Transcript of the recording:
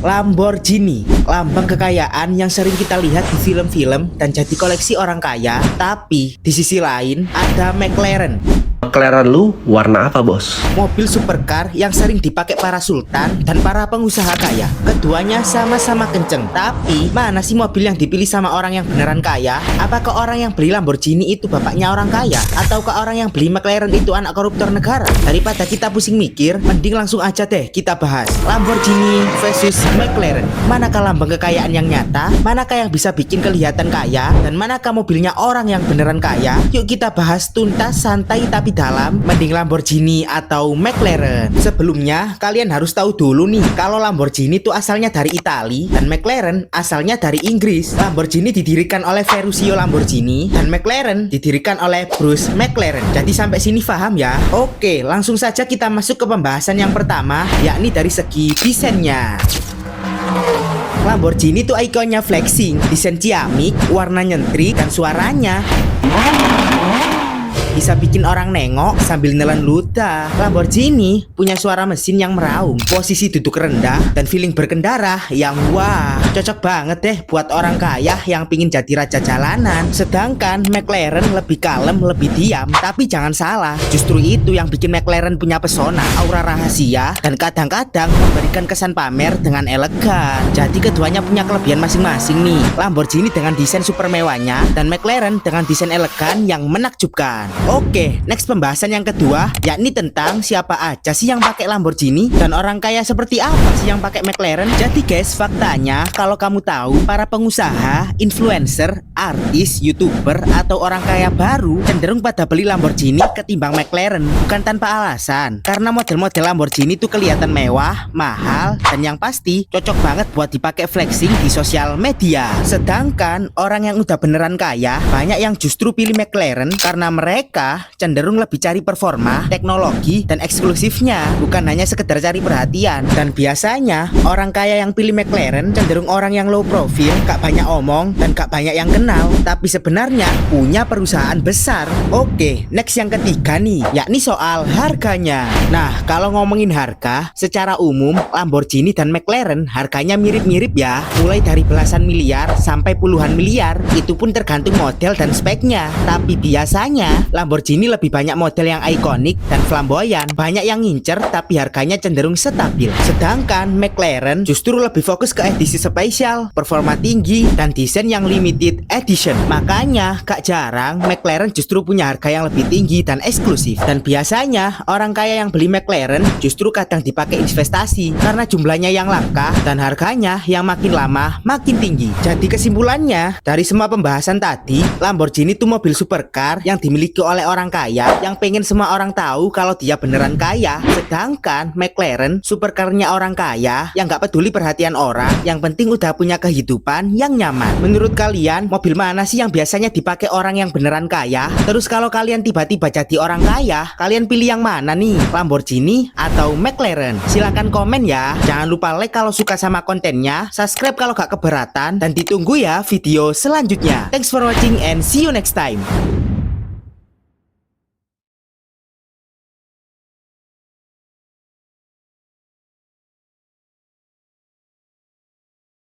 Lamborghini, lambang kekayaan yang sering kita lihat di film-film dan jadi koleksi orang kaya. Tapi di sisi lain ada McLaren, McLaren lu warna apa, bos? mobil supercar yang sering dipakai para sultan dan para pengusaha kaya. Keduanya sama-sama kenceng. Tapi mana sih mobil yang dipilih sama orang yang beneran kaya? Apakah orang yang beli Lamborghini itu bapaknya orang kaya? Ataukah orang yang beli McLaren itu anak koruptor negara? Daripada kita pusing mikir, mending langsung aja deh kita bahas Lamborghini versus McLaren. Manakah lambang kekayaan yang nyata? Manakah yang bisa bikin kelihatan kaya? Dan manakah mobilnya orang yang beneran kaya? Yuk kita bahas tuntas, santai tapi dalam. Mending Lamborghini atau McLaren? Sebelumnya kalian harus tahu dulu nih, kalau Lamborghini itu asalnya dari Italia dan McLaren asalnya dari Inggris. Lamborghini didirikan oleh Ferruccio Lamborghini dan McLaren didirikan oleh Bruce McLaren. Jadi sampai sini paham ya? Oke, langsung saja kita masuk ke pembahasan yang pertama, yakni dari segi desainnya. Lamborghini itu ikonnya flexing, desain ciamik, warna nyentrik, dan suaranya bisa bikin orang nengok sambil nelen ludah. Lamborghini punya suara mesin yang meraung, posisi duduk rendah, dan feeling berkendara yang wah, cocok banget deh buat orang kaya yang pingin jadi raja jalanan. Sedangkan McLaren lebih kalem, lebih diam. Tapi jangan salah, justru itu yang bikin McLaren punya pesona, aura rahasia, dan kadang-kadang memberikan kesan pamer dengan elegan. Jadi keduanya punya kelebihan masing-masing nih. Lamborghini dengan desain super mewahnya, dan McLaren dengan desain elegan yang menakjubkan. Oke, next pembahasan yang kedua, yakni tentang siapa aja sih yang pakai Lamborghini dan orang kaya seperti apa sih yang pakai McLaren. Jadi guys, faktanya kalau kamu tahu, para pengusaha, influencer, artis, youtuber, atau orang kaya baru cenderung pada beli Lamborghini ketimbang McLaren. Bukan tanpa alasan, karena model-model Lamborghini itu kelihatan mewah, mahal, dan yang pasti cocok banget buat dipakai flexing di sosial media. Sedangkan orang yang udah beneran kaya, banyak yang justru pilih McLaren karena mereka cenderung lebih cari performa, teknologi, dan eksklusifnya, bukan hanya sekedar cari perhatian. Dan biasanya orang kaya yang pilih McLaren cenderung orang yang low profile, gak banyak omong, dan gak banyak yang kenal, tapi sebenarnya punya perusahaan besar. Oke, next yang ketiga nih, yakni soal harganya. Nah, kalau ngomongin harga, secara umum Lamborghini dan McLaren harganya mirip-mirip ya, mulai dari belasan miliar sampai puluhan miliar. Itu pun tergantung model dan speknya. Tapi biasanya Lamborghini lebih banyak model yang ikonik dan flamboyan, banyak yang ngincer tapi harganya cenderung stabil. Sedangkan McLaren justru lebih fokus ke edisi spesial, performa tinggi, dan desain yang limited edition. Makanya gak jarang McLaren justru punya harga yang lebih tinggi dan eksklusif. Dan biasanya orang kaya yang beli McLaren justru kadang dipakai investasi karena jumlahnya yang langka dan harganya yang makin lama makin tinggi. Jadi kesimpulannya, dari semua pembahasan tadi, Lamborghini itu mobil supercar yang dimiliki oleh orang kaya yang pengen semua orang tahu kalau dia beneran kaya. Sedangkan McLaren supercarnya orang kaya yang gak peduli perhatian orang, yang penting udah punya kehidupan yang nyaman. Menurut kalian, mobil mana sih yang biasanya dipakai orang yang beneran kaya? Terus kalau kalian tiba-tiba jadi orang kaya, kalian pilih yang mana nih? Lamborghini atau McLaren? Silahkan komen ya. Jangan lupa like kalau suka sama kontennya, subscribe kalau gak keberatan, dan ditunggu ya video selanjutnya. Thanks for watching and see you next time.